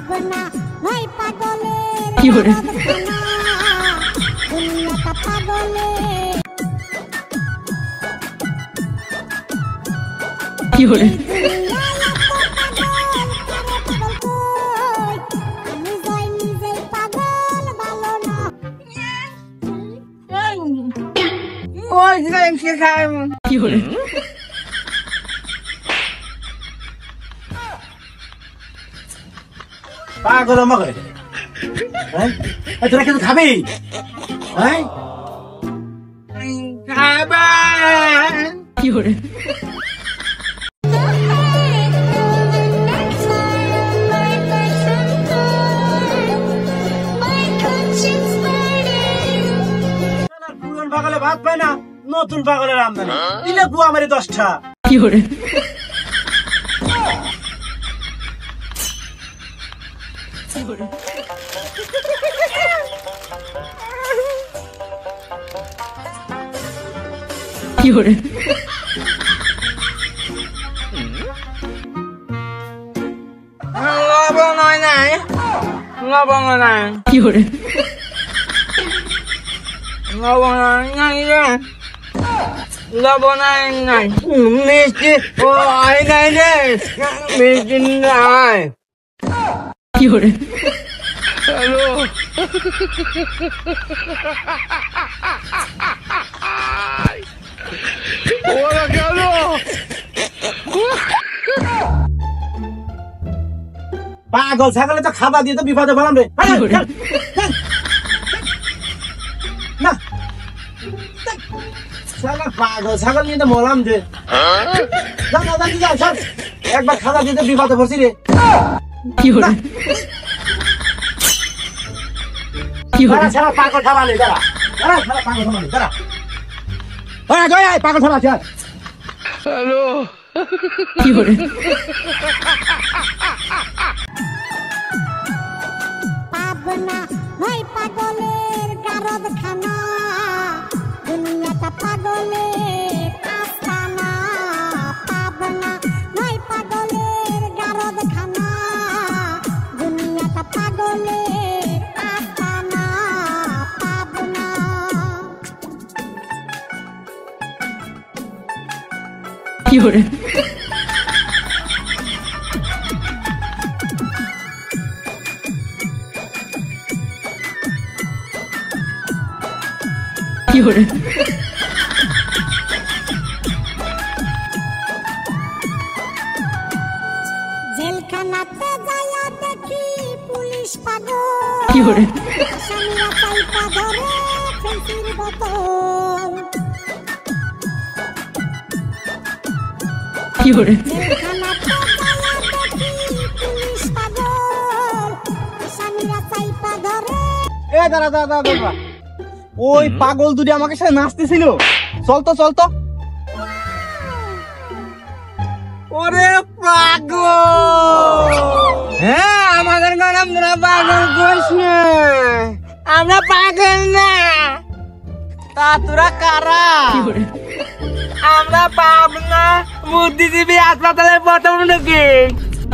পাবনা নয় পাগলের কি করে দুনিয়াটা পাগলে কি করে আমি যাই নিজে পাগল ভালো না ওই যে খাই কি করে পাগল আমাকে হ্যাঁ তোরা কিন্তু খাবি হ্যাঁ খাবার কি করে পুরন পাগলে ভাত পায় না নতুন পাগলের আমদানি দিলে বুয়া মারি 10টা কি করে কি করে কি করে লবণ হয় নাই লবণ হয় নাই কি করে লবণ হয় নাই রে লবণ হয় নাই মিষ্টি ও হয় নাই রে মিষ্টি নাই কি করে হ্যালো ওরা গেল পাগল ছাগলে তো খাবার দিয়ে তো বিপদে বললাম রে কি করে না শালা পাগল ছাগল নিয়ে তো মলাম যে যা না যা সব একবার খাবার দিয়ে তো বিপদে পড়ছি রে কি করে কি করে ছাড়া পাগল খাবার নেই দাঁড়া ছাড়া পাগল খাবার নেই দাঁড়া ওই জয় পাগল খাবার আছে হ্যালো কি করে পাবনা নয় পাগলের গারদ খানা দুনিয়াটা পাগলে আস্তানা পাবনা নয় পাগলের গারদ খানা দুনিয়াটা পাগলে আস্তানা পাবনা কি করে কি করে জেলখানাতে যাইয়া দেখি পুলিশ পাগল কি করে আসামিরা চাইপা ধরে ফেন্সির বোতল কি করে জেলখানাতে যাইয়া দেখি পুলিশ পাগল আসামিরা চাইপা ধরে এ দাঁড়া দাঁড়া দাঁড়া ওই পাগল দুটি আমাকে সাথে নাচতেছিল চল তো ওরে পাগল হ্যাঁ আমাদের নাম আমরা পাগল কইস না আমরা পাগল না তা তোরা কারা কি করে আমরা পাবনা বুদ্ধিজীবী হাসপাতালের প্রথম ঢুকি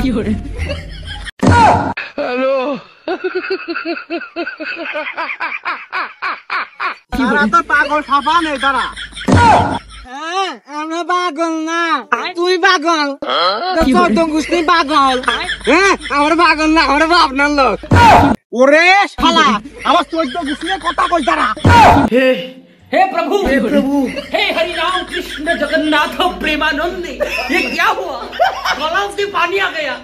কি করে হ্যালো কি করে তো পাগল খাবার নেই দাঁড়া হ্যাঁ আমরা পাগল না তুই পাগল কি বলে? চোদ্দ গোষ্ঠী পাগল হ্যাঁ আমরা পাগল না আমরা আপনার লোক ওরে শালা আমার 14 গুছিয়ে কথা কই দাঁড়া हे प्रभु हे हरि राम कृष्ण जगन्नाथ प्रेमानंद ये क्या हुआ गलाव से पानी आ गया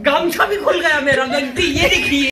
गमछा भी खुल गया मेरा गलती ये देखिए